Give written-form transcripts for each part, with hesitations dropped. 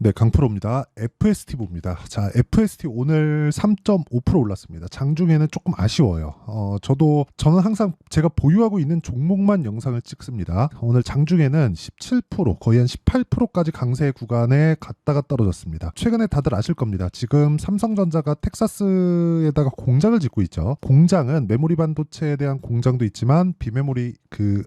네, 강프로입니다. FST 봅니다. 자, FST 오늘 3.5% 올랐습니다. 장중에는 조금 아쉬워요. 저는 항상 제가 보유하고 있는 종목만 영상을 찍습니다. 오늘 장중에는 17%, 거의 한 18%까지 강세 구간에 갔다가 떨어졌습니다. 최근에 다들 아실 겁니다. 지금 삼성전자가 텍사스에다가 공장을 짓고 있죠. 공장은 메모리 반도체에 대한 공장도 있지만 비메모리 그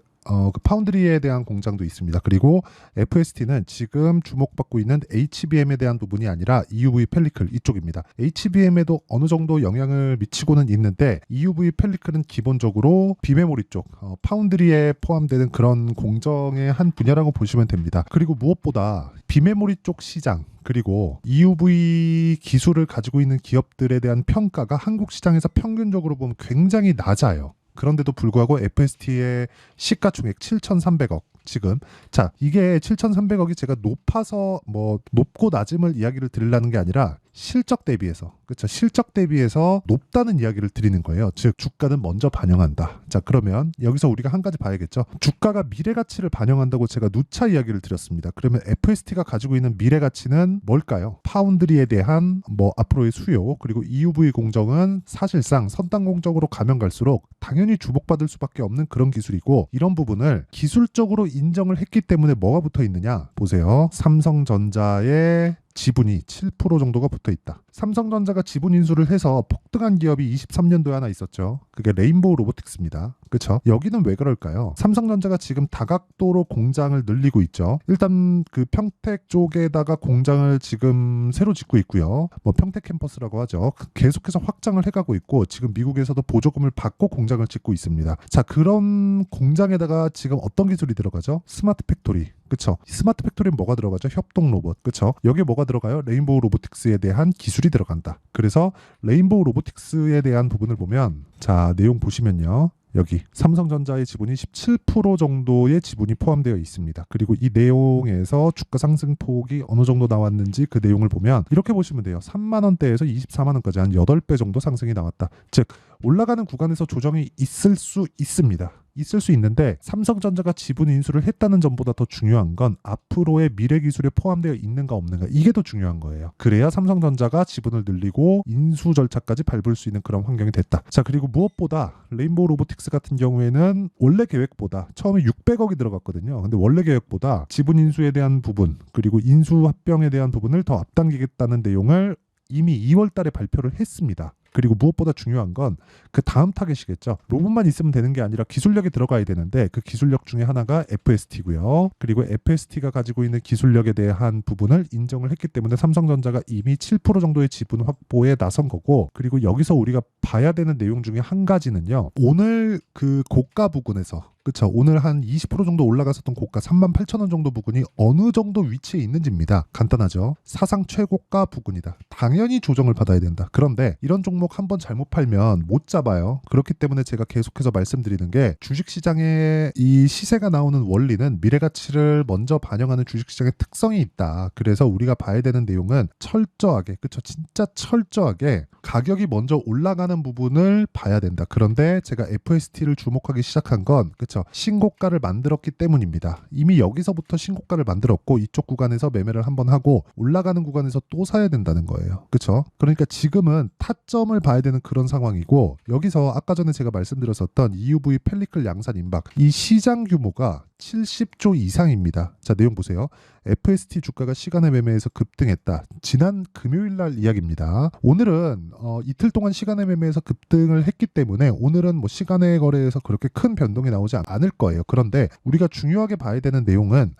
파운드리에 대한 공장도 있습니다. 그리고 FST는 지금 주목받고 있는 HBM에 대한 부분이 아니라 EUV 펠리클 이쪽입니다. HBM에도 어느 정도 영향을 미치고는 있는데 EUV 펠리클은 기본적으로 비메모리 쪽, 파운드리에 포함되는 그런 공정의 한 분야라고 보시면 됩니다. 그리고 무엇보다 비메모리 쪽 시장 그리고 EUV 기술을 가지고 있는 기업들에 대한 평가가 한국 시장에서 평균적으로 보면 굉장히 낮아요. 그런데도 불구하고 FST의 시가총액 7,300억 지금 이게 7,300억이 제가 높아서 높고 낮음을 이야기를 드리려는 게 아니라 실적 대비해서 실적 대비해서 높다는 이야기를 드리는 거예요. 즉 주가는 먼저 반영한다. 자, 그러면 여기서 우리가 한 가지 봐야겠죠. 주가가 미래 가치를 반영한다고 제가 누차 이야기를 드렸습니다. 그러면 FST가 가지고 있는 미래 가치는 뭘까요? 파운드리에 대한 앞으로의 수요 그리고 EUV 공정은 사실상 선단 공정으로 가면 갈수록 당연히 주목받을 수밖에 없는 그런 기술이고 이런 부분을 기술적으로 인정을 했기 때문에 뭐가 붙어 있느냐 보세요. 삼성전자의 지분이 7% 정도가 붙어 있다. 삼성전자가 지분 인수를 해서 폭등한 기업이 23년도에 하나 있었죠. 그게 레인보우 로보틱스입니다. 그렇죠? 여기는 왜 그럴까요? 삼성전자가 지금 다각도로 공장을 늘리고 있죠. 일단 그 평택 쪽에다가 공장을 지금 새로 짓고 있고요. 평택 캠퍼스라고 하죠. 계속해서 확장을 해가고 있고 지금 미국에서도 보조금을 받고 공장을 짓고 있습니다. 자, 그런 공장에다가 지금 어떤 기술이 들어가죠? 스마트 팩토리. 그쵸? 스마트 팩토리는 뭐가 들어가죠? 협동 로봇. 그쵸? 여기에 뭐가 들어가요? 레인보우 로보틱스에 대한 기술이 들어간다. 그래서 레인보우 로보틱스에 대한 부분을 보면 자, 내용 보시면요. 여기 삼성전자의 지분이 17% 정도의 지분이 포함되어 있습니다. 그리고 이 내용에서 주가 상승폭이 어느 정도 나왔는지 그 내용을 보면 이렇게 보시면 돼요. 3만 원대에서 24만 원까지 한 8배 정도 상승이 나왔다. 즉 올라가는 구간에서 조정이 있을 수 있습니다. 있을 수 있는데 삼성전자가 지분 인수를 했다는 점보다 더 중요한 건 앞으로의 미래 기술에 포함되어 있는가 없는가 이게 더 중요한 거예요. 그래야 삼성전자가 지분을 늘리고 인수 절차까지 밟을 수 있는 그런 환경이 됐다. 자, 그리고 무엇보다 레인보우 로보틱스 같은 경우에는 원래 계획보다 처음에 600억이 들어갔거든요. 근데 원래 계획보다 지분 인수에 대한 부분 그리고 인수 합병에 대한 부분을 더 앞당기겠다는 내용을 이미 2월 달에 발표를 했습니다. 그리고 무엇보다 중요한 건 그 다음 타겟이겠죠. 로봇만 있으면 되는 게 아니라 기술력이 들어가야 되는데 그 기술력 중에 하나가 FST고요. 그리고 FST가 가지고 있는 기술력에 대한 부분을 인정을 했기 때문에 삼성전자가 이미 7% 정도의 지분 확보에 나선 거고 그리고 여기서 우리가 봐야 되는 내용 중에 한 가지는요. 오늘 그 고가 부근에서 그쵸. 오늘 한 20% 정도 올라갔었던 고가 38,000원 정도 부근이 어느 정도 위치에 있는지입니다. 간단하죠. 사상 최고가 부근이다. 당연히 조정을 받아야 된다. 그런데 이런 종목 한번 잘못 팔면 못 잡아요. 그렇기 때문에 제가 계속해서 말씀드리는 게 주식시장에 이 시세가 나오는 원리는 미래가치를 먼저 반영하는 주식시장의 특성이 있다. 그래서 우리가 봐야 되는 내용은 철저하게 그쵸. 진짜 철저하게 가격이 먼저 올라가는 부분을 봐야 된다. 그런데 제가 FST를 주목하기 시작한 건 그쵸. 신고가를 만들었기 때문입니다. 이미 여기서부터 신고가를 만들었고 이쪽 구간에서 매매를 한번 하고 올라가는 구간에서 또 사야 된다는 거예요. 그쵸? 그러니까 지금은 타점을 봐야 되는 그런 상황이고 여기서 아까 전에 제가 말씀드렸었던 EUV 펠리클 양산 임박 이 시장 규모가 70조 이상입니다. 자, 내용 보세요. FST 주가가 시간의 매매에서 급등했다. 지난 금요일 날 이야기입니다. 오늘은 이틀 동안 시간의 매매에서 급등을 했기 때문에 오늘은 시간의 거래에서 그렇게 큰 변동이 나오지 않을 거예요. 그런데 우리가 중요하게 봐야 되는 내용은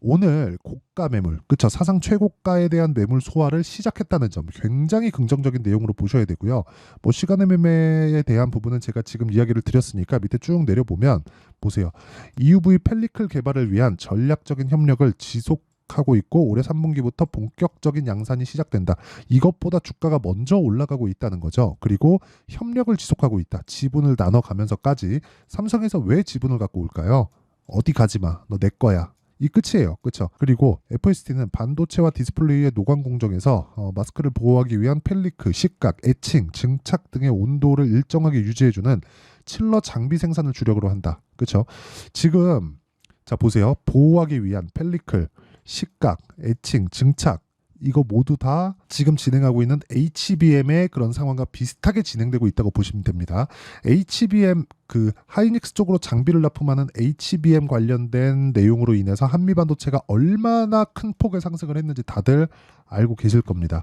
오늘 고가 매물, 그쵸? 사상 최고가에 대한 매물 소화를 시작했다는 점 굉장히 긍정적인 내용으로 보셔야 되고요. 시간의 매매에 대한 부분은 제가 지금 이야기를 드렸으니까 밑에 쭉 내려보면 보세요. EUV 펠리클 개발을 위한 전략적인 협력을 지속하고 있고 올해 3분기부터 본격적인 양산이 시작된다. 이것보다 주가가 먼저 올라가고 있다는 거죠. 그리고 협력을 지속하고 있다. 지분을 나눠가면서까지 삼성에서 왜 지분을 갖고 올까요? 어디 가지마. 너 내 거야. 이 끝이에요. 그렇죠? 그리고 FST는 반도체와 디스플레이의 노광 공정에서 마스크를 보호하기 위한 펠리크, 식각, 에칭, 증착 등의 온도를 일정하게 유지해주는 칠러 장비 생산을 주력으로 한다. 그렇죠? 지금 자 보세요. 보호하기 위한 펠리클, 식각, 에칭, 증착 이거 모두 다 지금 진행하고 있는 HBM의 그런 상황과 비슷하게 진행되고 있다고 보시면 됩니다. HBM 그 하이닉스 쪽으로 장비를 납품하는 HBM 관련된 내용으로 인해서 한미반도체가 얼마나 큰 폭의 상승을 했는지 다들 알고 계실 겁니다.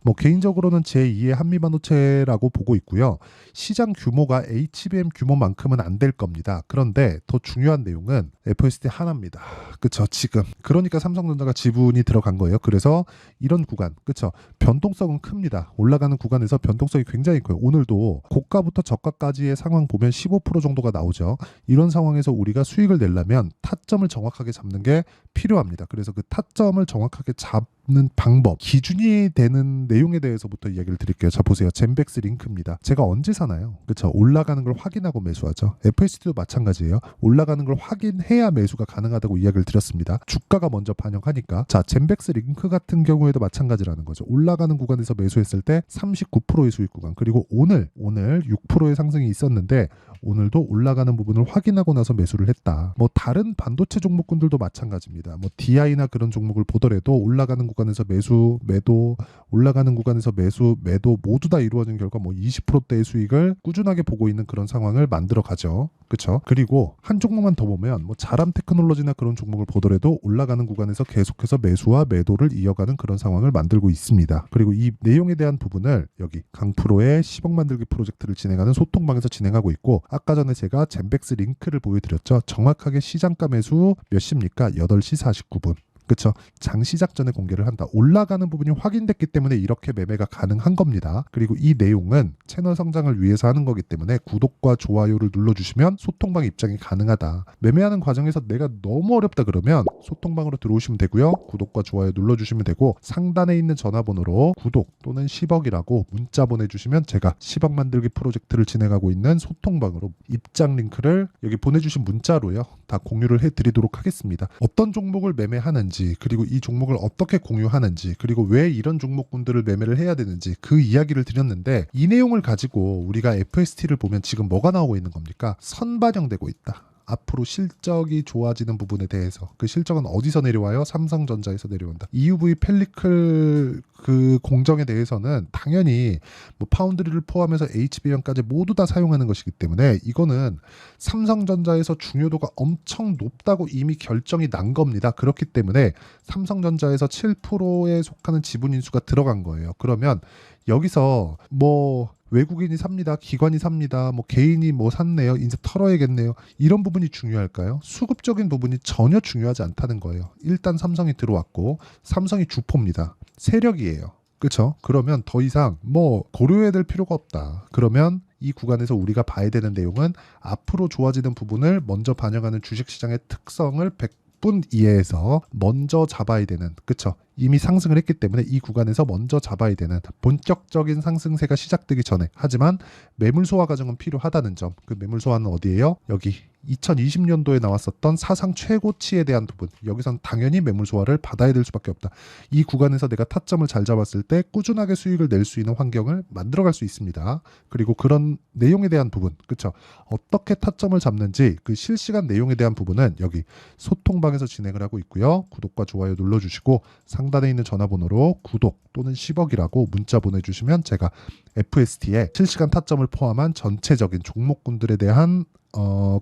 뭐 개인적으로는 제2의 한미반도체라고 보고 있고요. 시장 규모가 HBM 규모만큼은 안 될 겁니다. 그런데 더 중요한 내용은 FSD 하나입니다. 그쵸? 지금 그러니까 삼성전자가 지분이 들어간 거예요. 그래서 이런 구간, 그쵸? 변동성은 큽니다. 올라가는 구간에서 변동성이 굉장히 커요. 오늘도 고가부터 저가까지의 상황 보면 15% 정도가 나오죠. 이런 상황에서 우리가 수익을 내려면 타점을 정확하게 잡는 게 필요합니다. 그래서 그 타점을 정확하게 잡는 방법, 기준이 되는 내용에 대해서부터 이야기를 드릴게요. 자, 보세요. 젠백스 링크입니다. 제가 언제 사나요? 그쵸? 올라가는 걸 확인하고 매수하죠. FSD도 마찬가지예요. 올라가는 걸 확인해야 매수가 가능하다고 이야기를 드렸습니다. 주가가 먼저 반영하니까. 자, 젠백스 링크 같은 경우에도 마찬가지라는 거죠. 올라가는 구간에서 매수했을 때 39%의 수익 구간, 그리고 오늘 6%의 상승이 있었는데 오늘도 올라가는 부분을 확인하고 나서 매수를 했다. 뭐 다른 반도체 종목군들도 마찬가지입니다. 뭐 DI나 그런 종목을 보더라도 올라가는 구간에서 매수, 매도, 올라가는 구간에서 매수, 매도 모두 다 이루어진 결과 뭐 20%대의 수익을 꾸준하게 보고 있는 그런 상황을 만들어 가죠. 그렇죠? 그리고 한 종목만 더 보면 뭐 자람 테크놀로지나 그런 종목을 보더라도 올라가는 구간에서 계속해서 매수와 매도를 이어가는 그런 상황을 만들고 있습니다. 그리고 이 내용에 대한 부분을 여기 강프로의 10억 만들기 프로젝트를 진행하는 소통방에서 진행하고 있고, 아까 전에 제가 젠백스 링크를 보여드렸죠. 정확하게 시장가 매수 몇 시입니까? 8시 49분. 그쵸? 장 시작 전에 공개를 한다. 올라가는 부분이 확인됐기 때문에 이렇게 매매가 가능한 겁니다. 그리고 이 내용은 채널 성장을 위해서 하는 거기 때문에 구독과 좋아요를 눌러주시면 소통방 입장이 가능하다. 매매하는 과정에서 내가 너무 어렵다 그러면 소통방으로 들어오시면 되고요. 구독과 좋아요 눌러주시면 되고, 상단에 있는 전화번호로 구독 또는 10억이라고 문자 보내주시면 제가 10억 만들기 프로젝트를 진행하고 있는 소통방으로 입장 링크를 여기 보내주신 문자로요 다 공유를 해드리도록 하겠습니다. 어떤 종목을 매매하는지, 그리고 이 종목을 어떻게 공유하는지, 그리고 왜 이런 종목군들을 매매를 해야 되는지 그 이야기를 드렸는데, 이 내용을 가지고 우리가 FST를 보면 지금 뭐가 나오고 있는 겁니까? 선반영되고 있다. 앞으로 실적이 좋아지는 부분에 대해서, 그 실적은 어디서 내려와요? 삼성전자에서 내려온다. EUV 펠리클 그 공정에 대해서는 당연히 뭐 파운드리를 포함해서 HBM까지 모두 다 사용하는 것이기 때문에 이거는 삼성전자에서 중요도가 엄청 높다고 이미 결정이 난 겁니다. 그렇기 때문에 삼성전자에서 7%에 속하는 지분 인수가 들어간 거예요. 그러면 여기서 뭐 외국인이 삽니다, 기관이 삽니다, 뭐 개인이 뭐 샀네요, 이제 털어야겠네요, 이런 부분이 중요할까요? 수급적인 부분이 전혀 중요하지 않다는 거예요. 일단 삼성이 들어왔고 삼성이 주포입니다. 세력이에요. 그렇죠? 그러면 더 이상 뭐 고려해야 될 필요가 없다. 그러면 이 구간에서 우리가 봐야 되는 내용은 앞으로 좋아지는 부분을 먼저 반영하는 주식시장의 특성을 100분 이해해서 먼저 잡아야 되는, 그렇죠? 이미 상승을 했기 때문에 이 구간에서 먼저 잡아야 되는, 본격적인 상승세가 시작되기 전에, 하지만 매물 소화 과정은 필요하다는 점. 그 매물 소화는 어디예요? 여기 2020년도에 나왔었던 사상 최고치에 대한 부분, 여기선 당연히 매물 소화를 받아야 될 수밖에 없다. 이 구간에서 내가 타점을 잘 잡았을 때 꾸준하게 수익을 낼 수 있는 환경을 만들어갈 수 있습니다. 그리고 그런 내용에 대한 부분, 그렇죠? 어떻게 타점을 잡는지 그 실시간 내용에 대한 부분은 여기 소통방에서 진행을 하고 있고요. 구독과 좋아요 눌러주시고 상단에 있는 전화번호로 구독 또는 10억이라고 문자 보내주시면 제가 FST에 실시간 타점을 포함한 전체적인 종목군들에 대한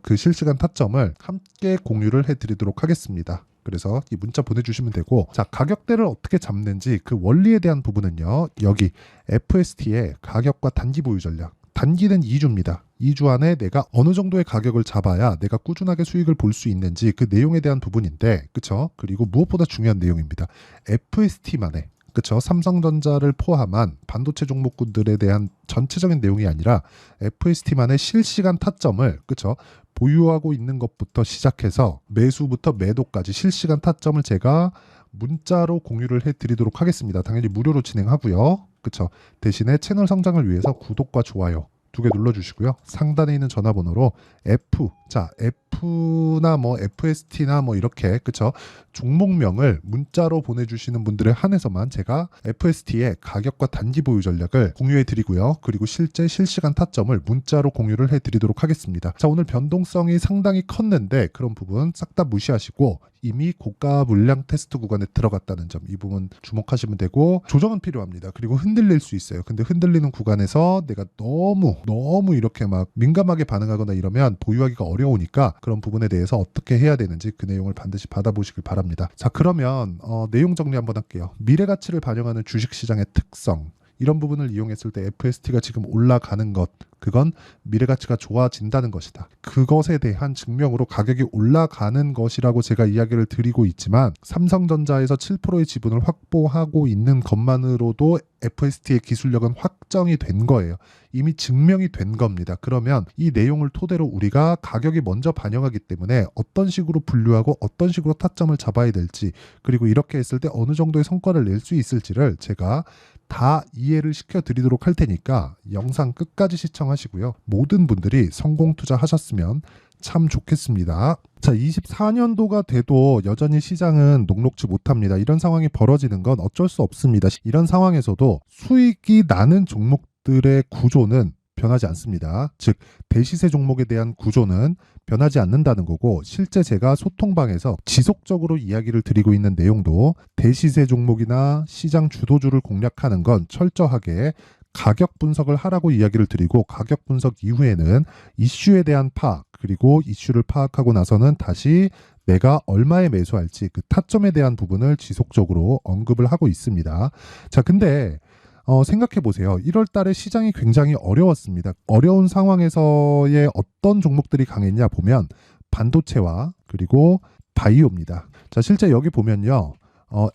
그 실시간 타점을 함께 공유를 해드리도록 하겠습니다. 그래서 이 문자 보내주시면 되고, 자, 가격대를 어떻게 잡는지 그 원리에 대한 부분은요, 여기 FST의 가격과 단기 보유 전략, 단기는 2주입니다. 2주 안에 내가 어느 정도의 가격을 잡아야 내가 꾸준하게 수익을 볼 수 있는지 그 내용에 대한 부분인데, 그쵸? 그리고 무엇보다 중요한 내용입니다. FST만의, 그쵸? 삼성전자를 포함한 반도체 종목군들에 대한 전체적인 내용이 아니라 FST만의 실시간 타점을, 그쵸? 보유하고 있는 것부터 시작해서 매수부터 매도까지 실시간 타점을 제가 문자로 공유를 해드리도록 하겠습니다. 당연히 무료로 진행하고요. 그쵸? 대신에 채널 성장을 위해서 구독과 좋아요 두 개 눌러주시고요. 상단에 있는 전화번호로 F, 자 F나 뭐 FST나 뭐 이렇게 그쵸? 종목명을 문자로 보내주시는 분들에 한해서만 제가 FST의 가격과 단기 보유 전략을 공유해 드리고요. 그리고 실제 실시간 타점을 문자로 공유를 해 드리도록 하겠습니다. 자, 오늘 변동성이 상당히 컸는데 그런 부분 싹 다 무시하시고 이미 고가 물량 테스트 구간에 들어갔다는 점, 이 부분 주목하시면 되고, 조정은 필요합니다. 그리고 흔들릴 수 있어요. 근데 흔들리는 구간에서 내가 너무 이렇게 막 민감하게 반응하거나 이러면 보유하기가 어려우니까 그런 부분에 대해서 어떻게 해야 되는지 그 내용을 반드시 받아보시길 바랍니다. 자, 그러면 내용 정리 한번 할게요. 미래 가치를 반영하는 주식시장의 특성, 이런 부분을 이용했을 때 FST가 지금 올라가는 것, 그건 미래 가치가 좋아진다는 것이다. 그것에 대한 증명으로 가격이 올라가는 것이라고 제가 이야기를 드리고 있지만, 삼성전자에서 7%의 지분을 확보하고 있는 것만으로도 FST의 기술력은 확정이 된 거예요. 이미 증명이 된 겁니다. 그러면 이 내용을 토대로 우리가 가격이 먼저 반영하기 때문에 어떤 식으로 분류하고 어떤 식으로 타점을 잡아야 될지, 그리고 이렇게 했을 때 어느 정도의 성과를 낼 수 있을지를 제가 다 이해를 시켜드리도록 할 테니까 영상 끝까지 시청하시고요. 모든 분들이 성공 투자하셨으면 참 좋겠습니다. 자, 24년도가 돼도 여전히 시장은 녹록지 못합니다. 이런 상황이 벌어지는 건 어쩔 수 없습니다. 이런 상황에서도 수익이 나는 종목들의 구조는 변하지 않습니다. 즉, 대시세 종목에 대한 구조는 변하지 않는다는 거고, 실제 제가 소통방에서 지속적으로 이야기를 드리고 있는 내용도 대시세 종목이나 시장 주도주를 공략하는 건 철저하게 가격 분석을 하라고 이야기를 드리고, 가격 분석 이후에는 이슈에 대한 파악, 그리고 이슈를 파악하고 나서는 다시 내가 얼마에 매수할지 그 타점에 대한 부분을 지속적으로 언급을 하고 있습니다. 자, 근데 생각해 보세요. 1월 달에 시장이 굉장히 어려웠습니다. 어려운 상황에서의 어떤 종목들이 강했냐 보면 반도체와 그리고 바이오입니다. 자, 실제 여기 보면요.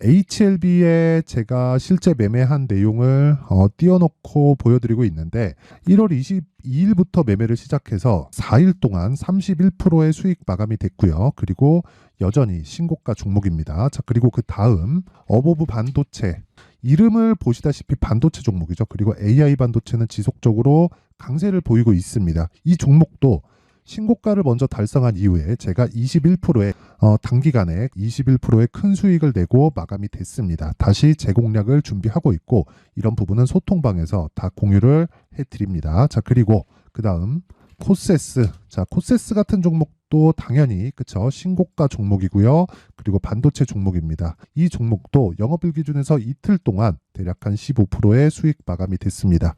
HLB에 제가 실제 매매한 내용을 띄워놓고 보여드리고 있는데, 1월 22일부터 매매를 시작해서 4일 동안 31%의 수익 마감이 됐고요. 그리고 여전히 신고가 종목입니다. 자, 그리고 그 다음 어보브 반도체, 이름을 보시다시피 반도체 종목이죠. 그리고 AI 반도체는 지속적으로 강세를 보이고 있습니다. 이 종목도 신고가를 먼저 달성한 이후에 제가 21%의 단기간에 21%의 큰 수익을 내고 마감이 됐습니다. 다시 재공략을 준비하고 있고, 이런 부분은 소통방에서 다 공유를 해드립니다. 자, 그리고 그 다음 코세스. 자, 코세스 같은 종목도 당연히 그쵸, 신고가 종목이고요. 그리고 반도체 종목입니다. 이 종목도 영업일 기준에서 이틀 동안 대략 한 15%의 수익 마감이 됐습니다.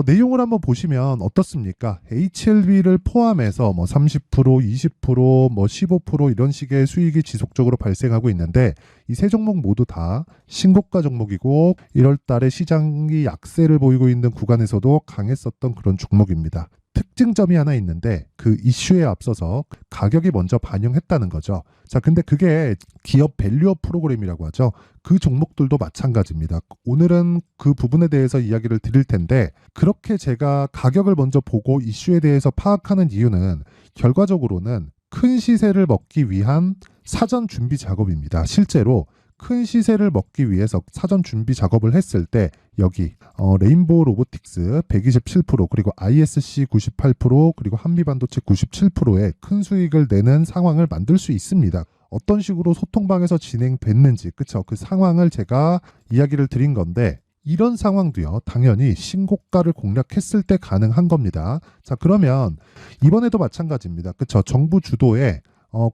내용을 한번 보시면 어떻습니까? HLB를 포함해서 뭐 30%, 20%, 뭐 15% 이런 식의 수익이 지속적으로 발생하고 있는데, 이 세 종목 모두 다 신고가 종목이고 1월 달에 시장이 약세를 보이고 있는 구간에서도 강했었던 그런 종목입니다. 특징점이 하나 있는데, 그 이슈에 앞서서 가격이 먼저 반영했다는 거죠. 자, 근데 그게 기업 밸류업 프로그램이라고 하죠. 그 종목들도 마찬가지입니다. 오늘은 그 부분에 대해서 이야기를 드릴 텐데, 그렇게 제가 가격을 먼저 보고 이슈에 대해서 파악하는 이유는 결과적으로는 큰 시세를 먹기 위한 사전 준비 작업입니다. 실제로 큰 시세를 먹기 위해서 사전 준비 작업을 했을 때 여기 레인보우 로보틱스 127%, 그리고 ISC 98%, 그리고 한미반도체 97%의 큰 수익을 내는 상황을 만들 수 있습니다. 어떤 식으로 소통방에서 진행됐는지, 그쵸? 그 상황을 제가 이야기를 드린 건데, 이런 상황도요, 당연히 신고가를 공략했을 때 가능한 겁니다. 자, 그러면 이번에도 마찬가지입니다. 그쵸? 정부 주도의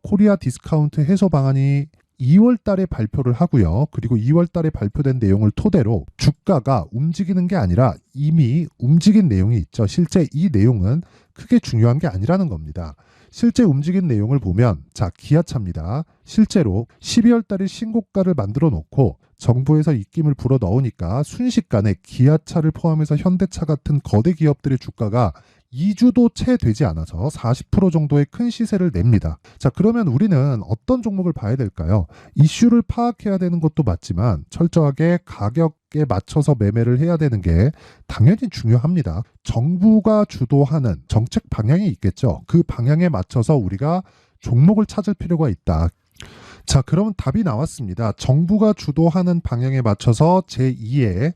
코리아 디스카운트 해소 방안이 2월 달에 발표를 하고요. 그리고 2월 달에 발표된 내용을 토대로 주가가 움직이는 게 아니라 이미 움직인 내용이 있죠. 실제 이 내용은 크게 중요한 게 아니라는 겁니다. 실제 움직인 내용을 보면, 자, 기아차입니다. 실제로 12월 달에 신고가를 만들어 놓고 정부에서 입김을 불어 넣으니까 순식간에 기아차를 포함해서 현대차 같은 거대 기업들의 주가가 2주도 채 되지 않아서 40% 정도의 큰 시세를 냅니다. 자, 그러면 우리는 어떤 종목을 봐야 될까요? 이슈를 파악해야 되는 것도 맞지만 철저하게 가격에 맞춰서 매매를 해야 되는 게 당연히 중요합니다. 정부가 주도하는 정책 방향이 있겠죠. 그 방향에 맞춰서 우리가 종목을 찾을 필요가 있다. 자, 그러면 답이 나왔습니다. 정부가 주도하는 방향에 맞춰서 제2의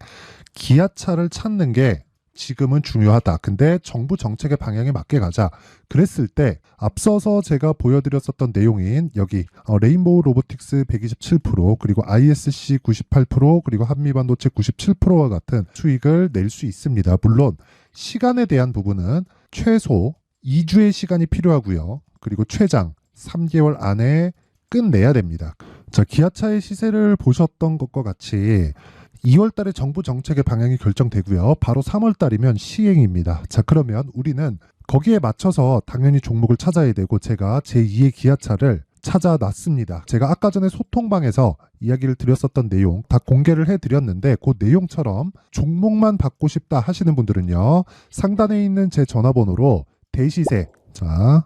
기아차를 찾는 게 지금은 중요하다. 근데 정부 정책의 방향에 맞게 가자. 그랬을 때 앞서서 제가 보여드렸었던 내용인 여기 레인보우 로보틱스 127% 그리고 ISC 98% 그리고 한미반도체 97%와 같은 수익을 낼 수 있습니다. 물론 시간에 대한 부분은 최소 2주의 시간이 필요하고요. 그리고 최장 3개월 안에 끝내야 됩니다. 자, 기아차의 시세를 보셨던 것과 같이 2월 달에 정부 정책의 방향이 결정되고요. 바로 3월 달이면 시행입니다. 자, 그러면 우리는 거기에 맞춰서 당연히 종목을 찾아야 되고 제가 제2의 기아차를 찾아놨습니다. 제가 아까 전에 소통방에서 이야기를 드렸었던 내용 다 공개를 해드렸는데 그 내용처럼 종목만 받고 싶다 하시는 분들은요. 상단에 있는 제 전화번호로 대시세, 자,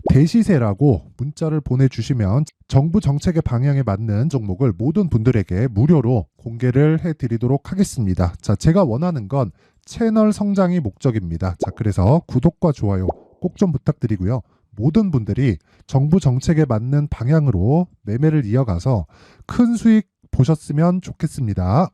대시세라고 문자를 보내주시면 정부 정책의 방향에 맞는 종목을 모든 분들에게 무료로 공개를 해드리도록 하겠습니다. 자, 제가 원하는 건 채널 성장이 목적입니다. 자, 그래서 구독과 좋아요 꼭 좀 부탁드리고요. 모든 분들이 정부 정책에 맞는 방향으로 매매를 이어가서 큰 수익 보셨으면 좋겠습니다.